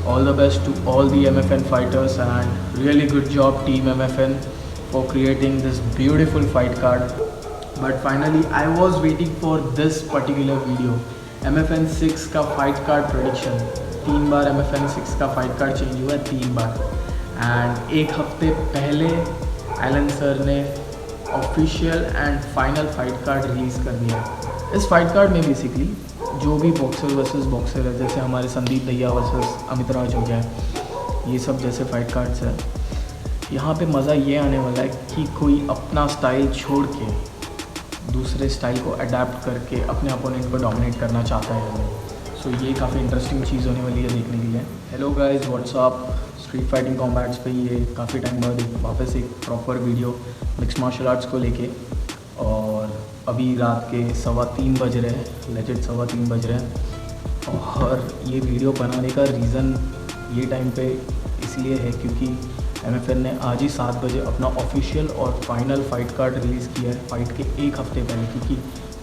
All the best to all the MFN fighters and really good job team MFN for creating this beautiful fight card. But finally I was waiting for this particular video. MFN 6 का fight card prediction. 3 बार MFN 6 का fight card change हुआ है, 3 बार. And एक हफ्ते पहले Elon sir ने official and final fight card release कर दिया. इस फाइट कार्ड में बेसिकली जो भी बॉक्सर वर्सेस बॉक्सर है, जैसे हमारे संदीप दहिया वर्सेस अमित राज हो गया है, ये सब जैसे फाइट कार्ड्स हैं, यहाँ पे मज़ा ये आने वाला है कि कोई अपना स्टाइल छोड़ के दूसरे स्टाइल को अडेप्ट करके अपने अपोनेंट को डोमिनेट करना चाहता है हमें. सो ये काफ़ी इंटरेस्टिंग चीज़ होने वाली है देखने के लिए. Hello guys, what's up. Street fighting combats पे ये काफ़ी टाइम बाद वापस एक proper video mix martial arts को लेके. और अभी रात के 3:15 बज रहे हैं, लेजेंड 3:15 बज रहे हैं. और ये वीडियो बनाने का रीज़न ये टाइम पे इसलिए है क्योंकि MFN ने आज ही 7 बजे अपना ऑफिशियल और फाइनल फाइट कार्ड रिलीज़ किया है, फाइट के एक हफ्ते पहले. क्योंकि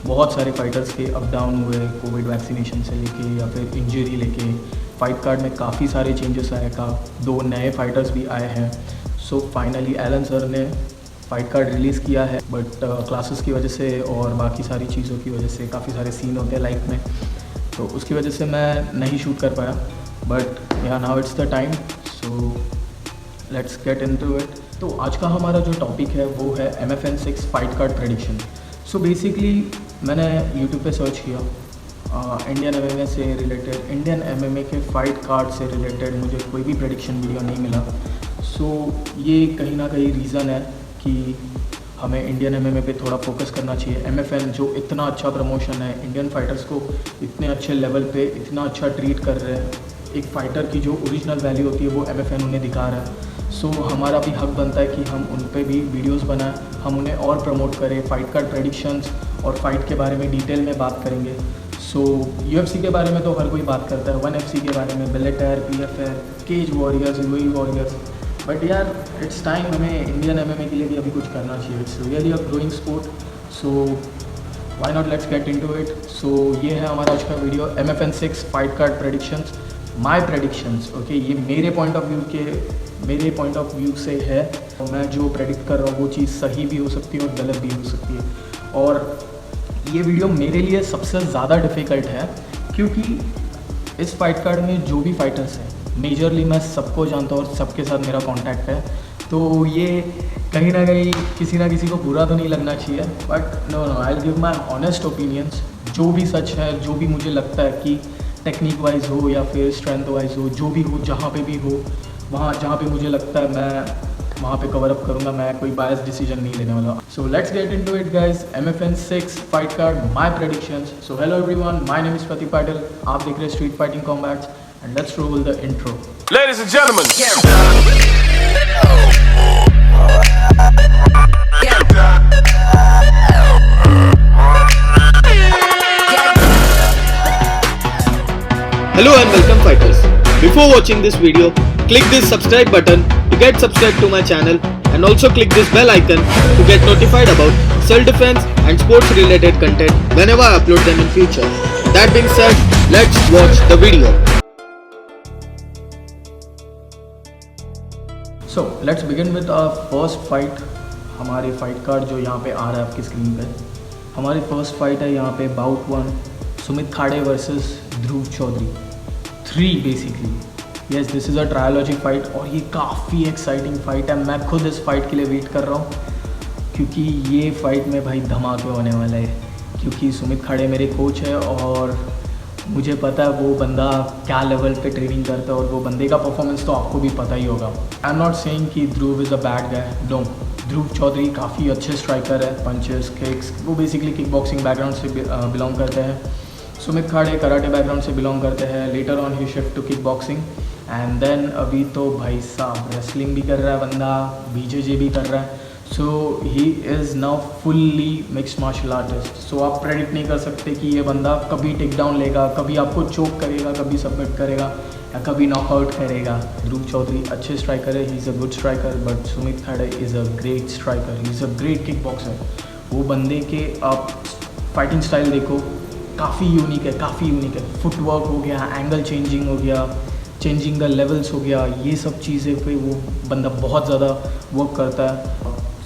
बहुत सारे फाइटर्स के अप डाउन हुए, कोविड वैक्सीनेशन से लेके या फिर इंजरी लेके फाइट कार्ड में काफ़ी सारे चेंजेस आए का. 2 नए फाइटर्स भी आए हैं. सो फाइनली एलन सर ने फाइट कार्ड रिलीज़ किया है. बट क्लासेस की वजह से और बाकी सारी चीज़ों की वजह से काफ़ी सारे सीन होते हैं लाइफ में, तो उसकी वजह से मैं नहीं शूट कर पाया. बट या now it's the time, so let's get into it. तो आज का हमारा जो टॉपिक है वो है MFN 6 fight card prediction. So basically मैंने यूट्यूब पे सर्च किया इंडियन MMA से रिलेटेड, इंडियन MMA के फाइट कार्ड से रिलेटेड मुझे कोई भी प्रेडिक्शन वीडियो नहीं मिला. सो ये कहीं ना कहीं रीज़न है कि हमें इंडियन MMA पे थोड़ा फोकस करना चाहिए. MFN जो इतना अच्छा प्रमोशन है, इंडियन फाइटर्स को इतने अच्छे लेवल पे इतना अच्छा ट्रीट कर रहे हैं, एक फ़ाइटर की जो ओरिजिनल वैल्यू होती है वो MFN उन्हें दिखा रहा है. सो हमारा भी हक बनता है कि हम उन पे भी वीडियोस बनाएं, हम उन्हें और प्रमोट करें. फाइट कार्ड प्रेडिक्शंस और फाइट के बारे में डिटेल में बात करेंगे. सो UFC के बारे में तो हर कोई बात करता है, 1FC के बारे में, Bellator, PFL, cage warriors, UAE warriors. But यार इट्स टाइम हमें इंडियन MMA के लिए भी अभी कुछ करना चाहिए. It's really a growing sport, so why not, let's get into it. So ये है हमारा आज का video, MFN 6 fight card predictions, my predictions. Okay, ये मेरे पॉइंट ऑफ व्यू से है. मैं जो प्रेडिक्ट कर रहा हूँ वो चीज़ सही भी हो सकती है और गलत भी हो सकती है. और ये वीडियो मेरे लिए सबसे ज़्यादा डिफ़िकल्ट है क्योंकि इस फाइट कार्ड में जो भी फाइटर्स हैं मेजरली मैं सबको जानता हूँ और सबके साथ मेरा कांटेक्ट है. तो ये कहीं ना कहीं किसी ना किसी को बुरा तो नहीं लगना चाहिए. But no, I will give my honest opinions. जो भी सच है, जो भी मुझे लगता है कि टेक्निक वाइज हो या फिर स्ट्रेंथ वाइज हो, जो भी हो, जहाँ पे भी हो, वहाँ जहाँ पे मुझे लगता है मैं वहाँ पे कवर अप करूँगा. मैं कोई बायस डिसीजन नहीं लेने वाला. So let's get into it guys. MFN 6 fight card, my predictions. So hello everyone, my name is Prateek Patil. आप देख रहे हैं street fighting combats and let's roll the intro. Ladies and gentlemen, Hello and welcome fighters. Before watching this video, click this subscribe button to get subscribed to my channel and also click this bell icon to get notified about self-defense and sports related content whenever I upload them in future. That being said, let's watch the video. So let's begin with our first fight. हमारे fight card जो यहाँ पे आ रहा है आपकी screen पे, हमारी first fight है यहाँ पे bout 1, Sumit Khade versus Dhruv Chaudhary 3 basically. Yes, this is a trilogy fight और ये काफ़ी एक्साइटिंग फाइट है. मैं खुद इस फाइट के लिए वेट कर रहा हूँ क्योंकि ये फाइट में भाई धमाके होने वाला है. क्योंकि सुमित खाड़े मेरे कोच है और मुझे पता है वो बंदा क्या लेवल पे ट्रेनिंग करता है और वो बंदे का परफॉर्मेंस तो आपको भी पता ही होगा. आई एम नॉट सेइंग कि Dhruv is a bad guy, no. Dhruv Chaudhary काफ़ी अच्छे स्ट्राइकर है, पंचेस, किक्स, वो बेसिकली किक बॉक्सिंग बैकग्राउंड से बिलोंग करते हैं. सुमित खाड़े कराटे बैकग्राउंड से बिलोंग करते हैं. Later on he shift to kick boxing and then अभी तो भाई साहब रेसलिंग भी कर रहा है बंदा, BJJ भी कर रहा है. So he is now fully mixed martial artist. So आप प्रेडिक्ट नहीं कर सकते कि ये बंदा कभी टेक डाउन लेगा, कभी आपको चोक करेगा, कभी सबमिट करेगा या कभी नॉकआउट करेगा. ध्रुव चौधरी अच्छे स्ट्राइकर है, he is a good striker. But Sumit Khade is a great striker, he is a great kick boxer. वो बंदे के आप फाइटिंग स्टाइल देखो, काफ़ी यूनिक है, काफ़ी यूनिक है. फुटवर्क हो गया, एंगल चेंजिंग हो गया, चेंजिंग द लेवल्स हो गया, ये सब चीज़ें पे वो बंदा बहुत ज़्यादा वर्क करता है।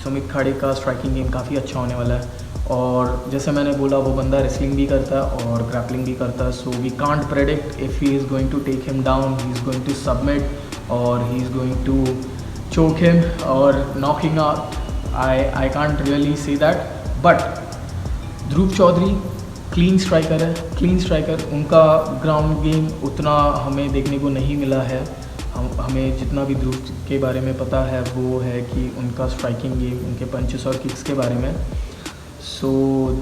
सुमित खाड़े का स्ट्राइकिंग गेम काफ़ी अच्छा होने वाला है, और जैसे मैंने बोला वो बंदा रेसलिंग भी करता है और ग्रैपलिंग भी करता है। So we can't predict if he is going to take him down, he is going to submit और he is going to choke him or knock him out. I can't really say that, but Dhruv Chaudhary clean striker है, clean striker. उनका ground game उतना हमें देखने को नहीं मिला है। हमें जितना भी ध्रुव के बारे में पता है वो है कि उनका स्ट्राइकिंग गेम, उनके पंचेस और किक्स के बारे में। So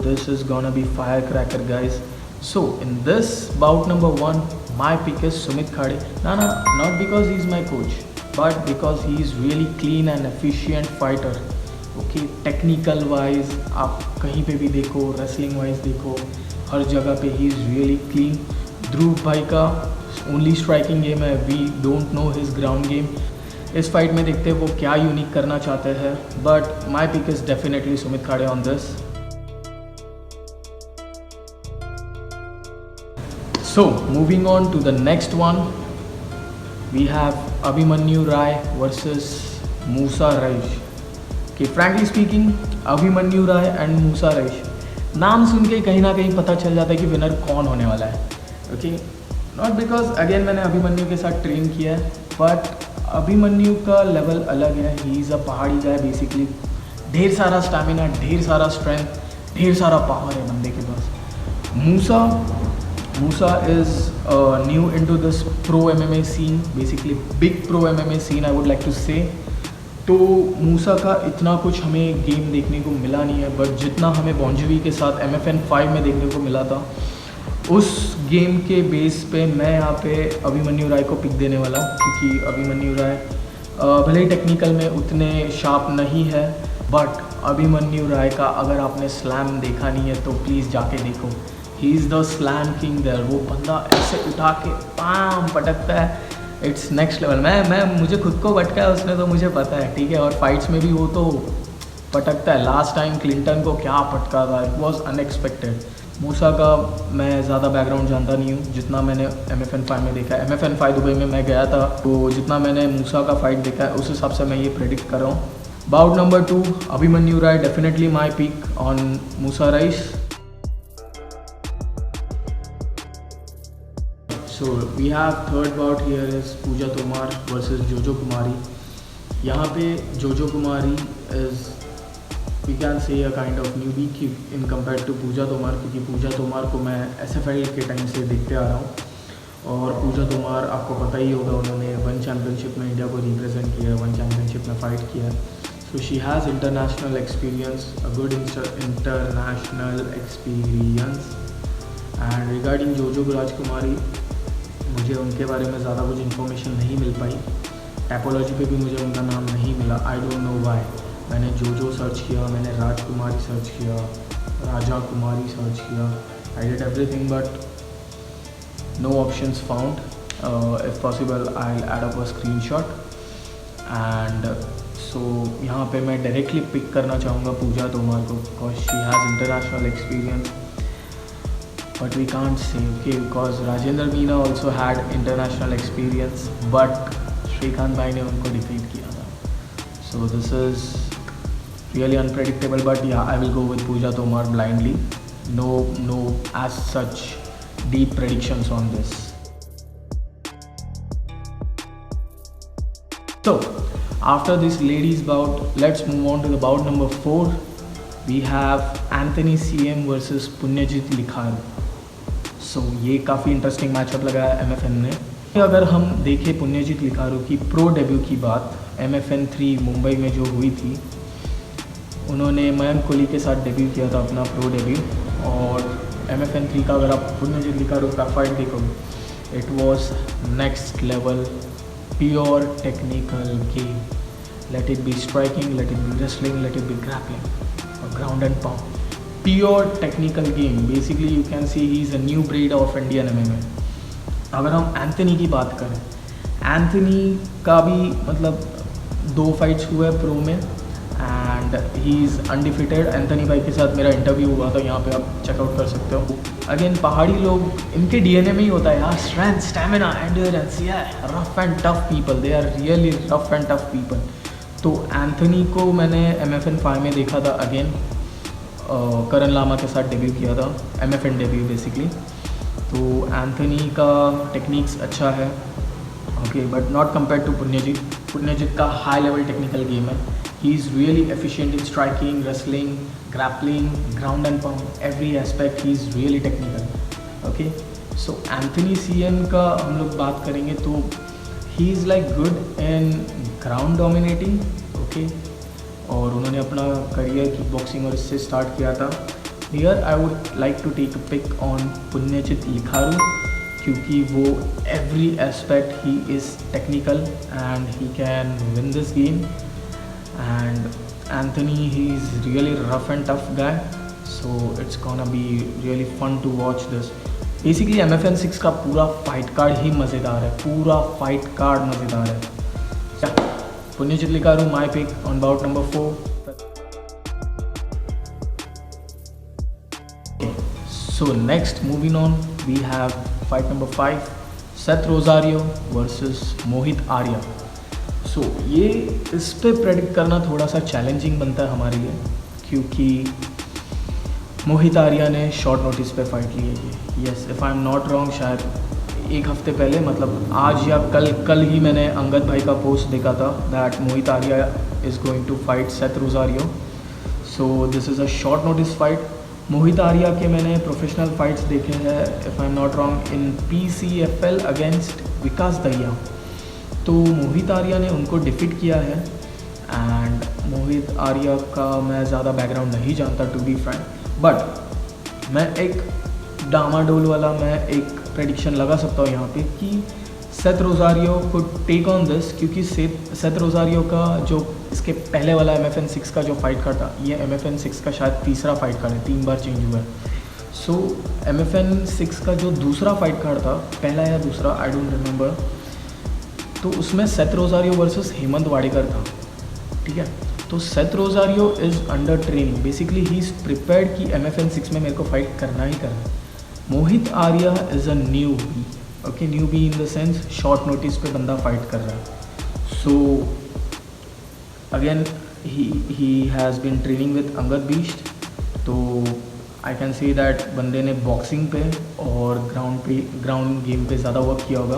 this is gonna be fire cracker guys. So in this bout number 1 my pick is Sumit Khade. ना not because he is my coach, but because he is really clean and efficient fighter. Okay, technical wise आप कहीं पे भी देखो, wrestling wise देखो, हर जगह पे he is really clean. ध्रुव भाई का only striking game है, we don't know his ground game. इस फाइट में देखते हैं वो क्या यूनिक करना चाहते हैं, but my pick is definitely Sumit Khade on this. So moving on to the next one, we have Abhimanyu Rai versus Musa Raish. Okay, frankly speaking, Abhimanyu Rai and Musa Raish, नाम सुन के कहीं ना कहीं पता चल जाता है कि विनर कौन होने वाला है। ओके, नॉट बिकॉज अगेन मैंने अभिमन्यु के साथ ट्रेन किया है, बट अभिमन्यु का लेवल अलग है। ही इज़ अ पहाड़ी गाय बेसिकली। ढेर सारा स्टैमिना, ढेर सारा स्ट्रेंथ, ढेर सारा पावर है बंदे के पास। Musa is new into this pro MMA scene, basically big pro MMA scene I would like to say. तो मूसा का इतना कुछ हमें गेम देखने को मिला नहीं है, बट जितना हमें बॉन्जवी के साथ MFN 5 में देखने को मिला था, उस गेम के बेस पे मैं यहाँ पे अभिमन्यु राय को पिक देने वाला हूँ। क्योंकि अभिमन्यु राय भले ही टेक्निकल में उतने शार्प नहीं है, बट अभिमन्यु राय का अगर आपने स्लैम देखा नहीं है तो प्लीज़ जाके देखो। He is the slam king there. वो बंदा ऐसे उठा के पाम पटकता है, इट्स नेक्स्ट लेवल। मैं मुझे खुद को पटका है उसने तो मुझे पता है, ठीक है। और फाइट्स में भी वो तो पटकता है। लास्ट टाइम क्लिंटन को क्या पटका था, इट वॉज अनएक्सपेक्टेड। मूसा का मैं ज़्यादा बैकग्राउंड जानता नहीं हूँ, जितना मैंने MFN 5 में देखा है। MFN 5 दुबई में मैं गया था, तो जितना मैंने मूसा का फाइट देखा है उस हिसाब से मैं ये प्रेडिक्ट कर रहा हूँ। Bout number 2 Abhimanyu Rai, definitely my pick on Musa Rice. So we have third bout here is Pooja Tomar versus Jojo Kumari. यहाँ पे Jojo Kumari is, we can say, a kind of newbie in compared to Pooja Tomar, क्योंकि Pooja Tomar को मैं SFL के time से देखते आ रहा हूँ। और Pooja Tomar आपको पता ही होगा, उन्होंने वन चैम्पियनशिप में इंडिया को रिप्रेजेंट किया है, वन चैम्पियनशिप में फाइट किया है। So she has international experience, a good international experience. And regarding Jojo Rajkumari, मुझे उनके बारे में ज़्यादा कुछ इन्फॉर्मेशन नहीं मिल पाई। टैपोलॉजी पे भी मुझे उनका नाम नहीं मिला, आई डोंट नो व्हाई। मैंने जोजो सर्च किया, मैंने राजकुमारी सर्च किया, राजा कुमारी सर्च किया, I did everything but no options found. If possible I will add up a screenshot. And so यहाँ पे मैं डायरेक्टली पिक करना चाहूँगा पूजा तोमर को, because she has international experience. But we can't say, okay, because Rajendra Meena also had international experience, but Shrikant Bhai ने उनको defeat किया था. So this is really unpredictable, but yeah, I will go with Pooja Tomar blindly. No as such deep predictions on this. So after this ladies bout, let's move on to the bout number 4. We have Anthony CM versus Punyajit Likhar. सो ये काफ़ी interesting matchup लगा है MFN ने। अगर हम देखें पुण्यजीत लिखारू की pro debut की बात, MFN 3 मुंबई में जो हुई थी, उन्होंने मयंक कोहली के साथ डेब्यू किया था अपना प्रो डेब्यू। और MFN 3 का अगर आप पुण्यजीत लिखारू का फाइट देखोगे, it was next level, pure technical game. Let it be striking, let it be wrestling, let it be grappling और ground and pound. Pure technical game, basically you can see he is a new breed of Indian MMA। अगर हम Anthony की बात करें, Anthony का भी मतलब 2 fights हुए प्रो में, and and he is undefeated. Anthony भाई के साथ मेरा इंटरव्यू हुआ था, यहाँ पे आप चेकआउट कर सकते हो। अगेन पहाड़ी लोग, इनके डीएनए में ही होता है यार, strength, stamina, endurance, rough and tough people, they are really rough and tough people. तो एंथनी को मैंने MFN5 में देखा था अगेन, करण लामा के साथ डेब्यू किया था, MFN डेब्यू बेसिकली। तो एंथनी का टेक्निक्स अच्छा है, okay, but not compare to Punyajit. Punyajit का हाई लेवल टेक्निकल गेम है। He is really efficient in striking, wrestling, grappling, ground and pound, every aspect he is really technical. Okay, so Anthony CN का हम लोग बात करेंगे तो he is like good in ground dominating, okay, और उन्होंने अपना करियर किक बॉक्सिंग और इससे स्टार्ट किया था। Here I would like to take a pick on Punyajit Likharu, क्योंकि वो every aspect he is technical and he can win this game. And Anthony, he is really rough and tough guy, so it's gonna be really fun to watch this. Basically MFN6 का पूरा fight card ही मज़ेदार है, पूरा fight card मज़ेदार है। Punyajit Likharu, my pick on bout number 4। So next, moving on, we have fight number 5, Seth Rosario versus Mohit Arya. So ये इस पे प्रेडिक्ट करना थोड़ा सा चैलेंजिंग बनता है हमारे लिए, क्योंकि मोहित आर्या ने शॉर्ट नोटिस पे फाइट ली है ये। Yes, if I am not wrong, शायद एक हफ्ते पहले, मतलब आज या कल ही मैंने अंगद भाई का पोस्ट देखा था that Mohit Arya is going to fight Seth Rosario. So this is a short notice fight. Mohit Arya के मैंने प्रोफेशनल फाइट्स देखे हैं, if I am not wrong, in PCFL against Vikas Dahiya. तो मोहित आर्या ने उनको डिफीट किया है। एंड मोहित आर्या का मैं ज़्यादा बैकग्राउंड नहीं जानता, टू बी फ्रैंक, बट मैं एक डामाडोल वाला मैं एक प्रेडिक्शन लगा सकता हूँ यहाँ पे कि सेथ रोजारियो को टेक ऑन दिस, क्योंकि सेथ रोजारियो का जो इसके पहले वाला MFN6 का जो फाइट कार्ड था, ये MFN6 का शायद तीसरा फाइट कार्ड है, 3 बार चेंज हुआ है। सो MFN6 का जो दूसरा फाइट कार्ड था, पहला या दूसरा, आई डोंट रिमेंबर, तो उसमें Seth Rosario versus Hemant Wadekar था, ठीक है। तो Seth Rosario is under training, basically he is prepared कि MFN6 में मेरे को फाइट करना ही करना है। Mohit Arya is a newbie, okay, newbie in the sense short notice पे बंदा फाइट कर रहा है। So again he has been training with Angad beast, तो आई कैन से दैट बंदे ने बॉक्सिंग पे और ग्राउंड गेम पे ज़्यादा वर्क किया होगा।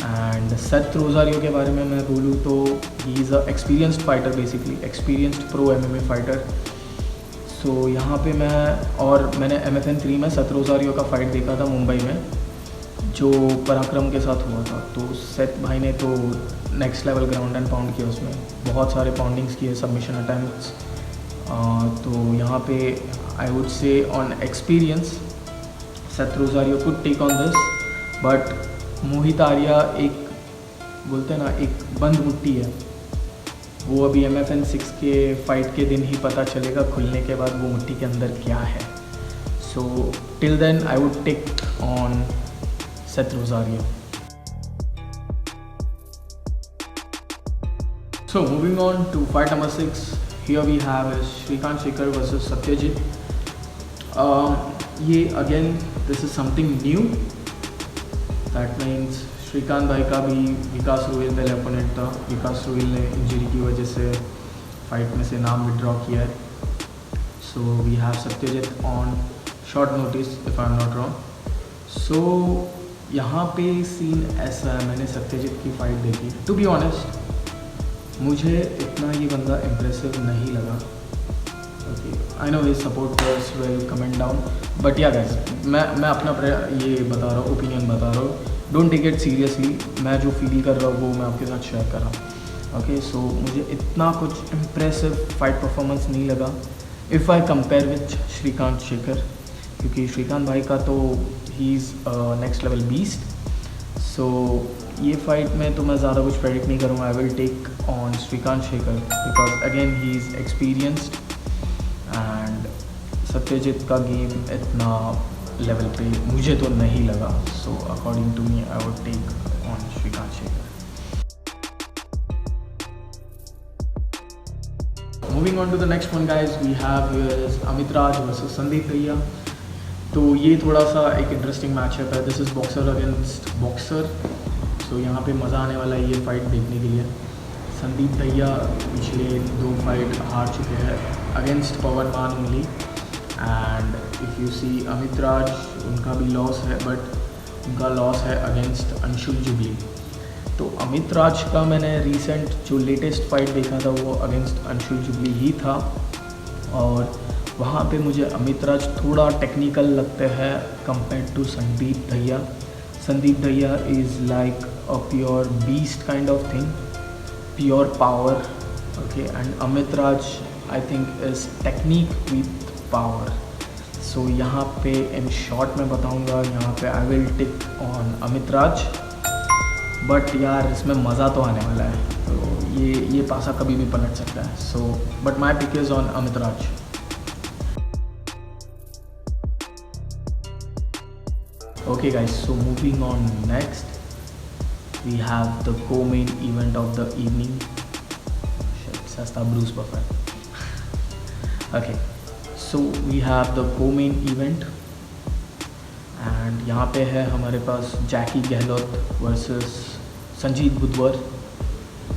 एंड सेथ रोजारियो के बारे में मैं बोलूँ तो he is a experienced fighter, basically experienced pro MMA fighter. So यहाँ पे मैंने MFN3 में सेथ रोजारियो का फाइट देखा था मुंबई में, जो पराक्रम के साथ हुआ था। तो सेथ भाई ने तो next level ground and pound किया, उसमें बहुत सारे पाउंडिंग्स किए, सबमिशन अटैम्प्ट्स। तो यहाँ पे I would say on experience Seth Rosario could take on this, but Mohit Arya एक बोलते हैं ना, एक बंद मुट्ठी है, वो अभी MFN6 के फाइट के दिन ही पता चलेगा, खुलने के बाद वो मुट्ठी के अंदर क्या है। So till then I would take on Seth Rosario. So moving on to fight number 6, here we have is Shrikant Shekhar versus Satyajit. ये again this is something new. That means Shrikant भाई का भी विकास रोहिल पहले अपोनेंट था। विकास रोहिल ने injury की वजह से फाइट में से नाम विड्रॉ किया है। So we have Satyajit on short notice, if I am not wrong. So यहाँ पे सीन ऐसा है, मैंने सत्यजीत की फ़ाइट देखी, टू बी ऑनेस्ट मुझे इतना ये बंदा इम्प्रेसिव नहीं लगा। Okay, I know his supporters will comment down, but या गाइस, मैं अपना ये बता रहा हूँ, ओपिनियन बता रहा हूँ, डोंट टेक इट सीरियसली। मैं जो फील कर रहा हूँ वो मैं आपके साथ शेयर कर रहा हूँ। ओके, सो मुझे इतना कुछ इम्प्रेसिव फाइट परफॉर्मेंस नहीं लगा if I compare with Shrikant Shekhar, क्योंकि श्रीकांत भाई का तो he is next level beast. So ये फाइट में तो मैं ज़्यादा कुछ प्रेडिक्ट नहीं करूँगा। I will take on Shrikant Shekhar because again he is experienced and Satyajit का गेम इतना लेवल पे मुझे तो नहीं लगा। So according to me I would take on Shrikant Shekhar. Moving on to the next one guys, we have Amit Raj versus Sandeep भैया। तो ये थोड़ा सा एक इंटरेस्टिंग मैचअप है। This is boxer against boxer. So यहाँ पे मज़ा आने वाला है ये फाइट देखने के लिए। संदीप भैया पिछले 2 फाइट हार चुके हैं अगेंस्ट पवन मान only. And if you see Amit राज, उनका भी लॉस है, बट उनका लॉस है अगेंस्ट अंशुल जुबली। तो अमित राज का मैंने रिसेंट जो लेटेस्ट फाइट देखा था वो अगेंस्ट अंशुल जुबली ही था, और वहाँ पे मुझे अमित राज थोड़ा टेक्निकल लगते हैं कंपेयर टू संदीप भैया। संदीप भैया is like a pure beast kind of thing, pure power, okay, and Amit Raj I think is technique with power. So यहाँ पे इन शॉर्ट मैं बताऊँगा, यहाँ पे I will tick on Amit Raj, but यार इसमें मज़ा तो आने वाला है। तो ये पासा कभी भी पलट सकता है। So but my pick is on Amit Raj. Okay guys, so moving on next, we have the co-main event of the evening. Shit, सस्ता Bruce buffer. Okay, so we have the co-main event and यहाँ पे है हमारे पास जैकी Gehlot versus Sanjeet बुधवर।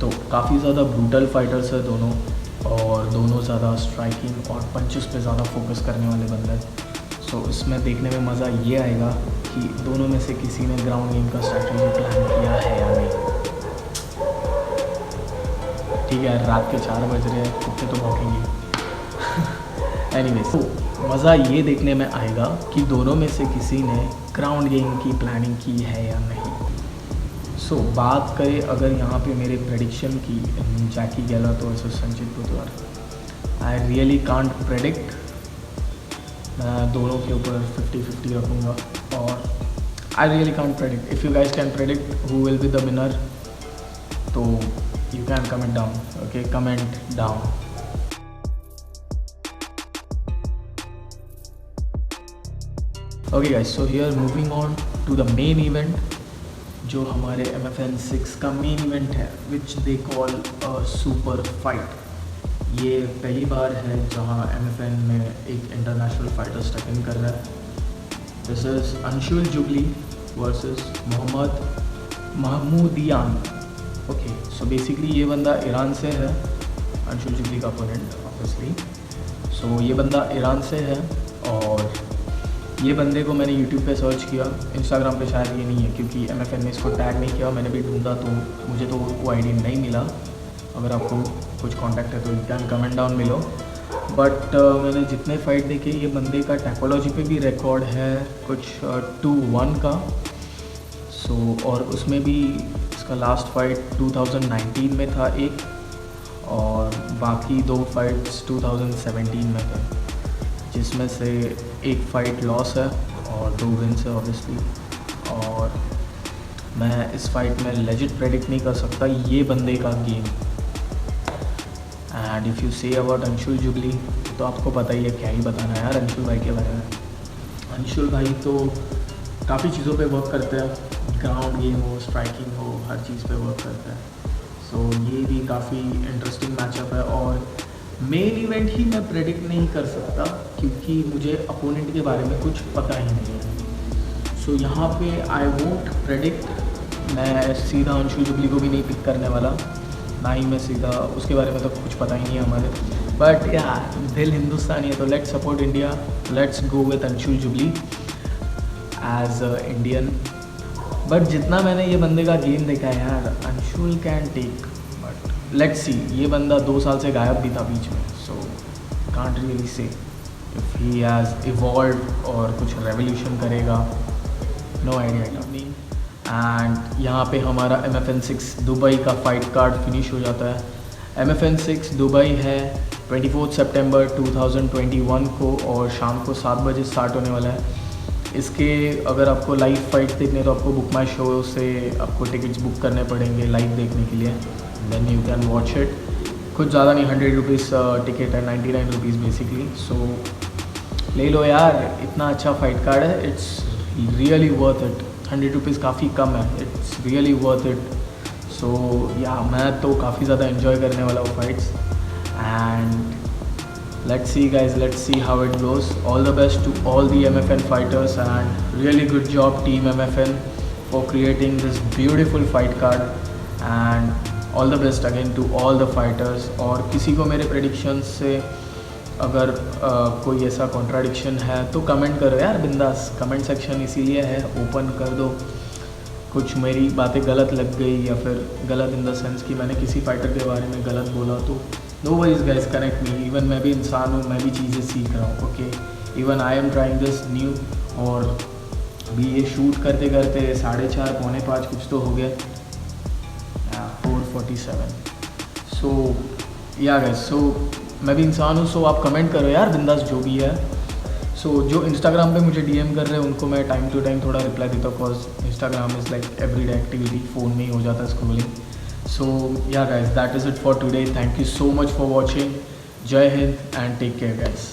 तो काफ़ी ज़्यादा brutal fighters है दोनों, और दोनों ज़्यादा स्ट्राइकिंग और पंचेस पे ज़्यादा फोकस करने वाले बंदे हैं। सो इसमें देखने में मज़ा ये आएगा कि दोनों में से किसी ने ग्राउंड गेम का स्ट्रैटेजी प्लान किया है या नहीं। ठीक है, रात के 4 बज रहे हैं, कुत्ते तो भौंकेंगे। एनीवेज, तो मज़ा ये देखने में आएगा कि दोनों में से किसी ने ग्राउंड गेम की प्लानिंग की है या नहीं। सो बात करें अगर यहाँ पे मेरे प्रेडिक्शन की, Jackie Gehlot versus Sanjeet Budhwar, I really can't predict. मैं दोनों के ऊपर 50-50 रखूँगा, और I really can't predict. If you guys can predict who will be the winner, तो you can comment down, okay, comment down. Okay guys, so here moving on to the main event, जो हमारे MFN 6 का main event है, which they call a super fight. ये पहली बार है जहां MFN में एक इंटरनेशनल फाइटर स्टेप इन कर रहा है। This is Anshul Jubli versus Mohammad Mahmoudian. Okay, so basically ये बंदा ईरान से है, अंशुल जुबली का अपोनेंट ऑब्वियसली। सो ये बंदा ईरान से है, और ये बंदे को मैंने यूट्यूब पे सर्च किया, इंस्टाग्राम पे शायद ये नहीं है क्योंकि MFN ने इसको टैग नहीं किया। मैंने भी ढूंढा तो मुझे तो वो आईडी नहीं मिला। अगर आपको कुछ कांटेक्ट है तो यू कैन कमेंट डाउन मिलो। बट मैंने जितने फाइट देखे, ये बंदे का टैकोलॉजी पे भी रिकॉर्ड है कुछ 2-1 का। सो और उसमें भी इसका लास्ट फाइट 2019 में था एक, और बाकी 2 फाइट्स 2017 में थे, जिसमें से एक फ़ाइट लॉस है और 2 विन्स है ऑब्वियसली। और मैं इस फाइट में लेजिट प्रेडिक्ट नहीं कर सकता ये बंदे का game. And if you say about Anshul jubilee, तो आपको पता ही है, क्या ही बताना है यार अंशुल भाई के बारे में। अंशुल भाई तो काफ़ी चीज़ों पे वर्क करते हैं, ग्राउंड गेम हो, स्ट्राइकिंग हो, हर चीज़ पे वर्क करते हैं। सो ये भी काफ़ी इंटरेस्टिंग मैचअप है, और मेन इवेंट ही मैं प्रेडिक्ट नहीं कर सकता क्योंकि मुझे अपोनेंट के बारे में कुछ पता ही नहीं है। सो यहाँ पे आई वोंट प्रेडिक्ट। मैं सीधा अंशुल जुबली को भी नहीं पिक करने वाला, ना ही मैं सीधा, उसके बारे में तो कुछ पता ही नहीं है हमारे। बट यार दिल हिंदुस्तानी है, तो let's support India, let's go with Anshul Jubli as a Indian. But जितना मैंने ये बंदे का गेम देखा है यार, Anshul can take, but let's see. ये बंदा 2 साल से गायब भी था बीच में, so can't really say if he has evolve और कुछ रेवोल्यूशन करेगा, नो आइडिया। एंड यहाँ पे हमारा MFN 6 दुबई का फाइट कार्ड फिनिश हो जाता है। MFN 6 दुबई है 24 सितंबर 2021 को, और शाम को 7 बजे स्टार्ट होने वाला है। इसके अगर आपको लाइव फाइट देखने, तो आपको बुक माई शो से आपको टिकट्स बुक करने पड़ेंगे लाइव देखने के लिए, then you can watch it. कुछ ज़्यादा नहीं, 100 रुपीज़ टिकट है, 99 रुपीज़ बेसिकली। सो ले लो यार, इतना अच्छा फाइट कार्ड है, it's really worth it. 100 rupees काफ़ी कम है, इट्स रियली वर्थ इट। सो या मैं तो काफ़ी ज़्यादा इन्जॉय करने वाला हूँ fights. and let's see guys, let's see how it goes. All the best to all the MFN fighters and really good job team MFN for creating this beautiful fight card, and all the best again to all the fighters. और किसी को मेरे predictions से अगर कोई ऐसा contradiction है तो कमेंट करो यार बिंदास, कमेंट सेक्शन इसीलिए है, ओपन कर दो। कुछ मेरी बातें गलत लग गई या फिर गलत इन द सेंस कि मैंने किसी फाइटर के बारे में गलत बोला तो no worries guys, connect me. Even मैं भी इंसान हूँ, मैं भी चीज़ें सीख रहा हूँ। Okay, even I am trying this new. और अभी ये शूट करते करते 4:30 पौने 5 कुछ तो हो गया, 4:47। सो या गाइस, सो मैं भी इंसान हूँ। सो आप कमेंट करो यार बिंदास जो भी है। सो जो इंस्टाग्राम पे मुझे डीएम कर रहे हैं उनको मैं टाइम टू टाइम थोड़ा रिप्लाई देता हूँ, because Instagram is like everyday activity, phone में ही हो जाता है scrolling. So yeah guys, that is it for today. Thank you so much for watching. Jai Hind and take care guys.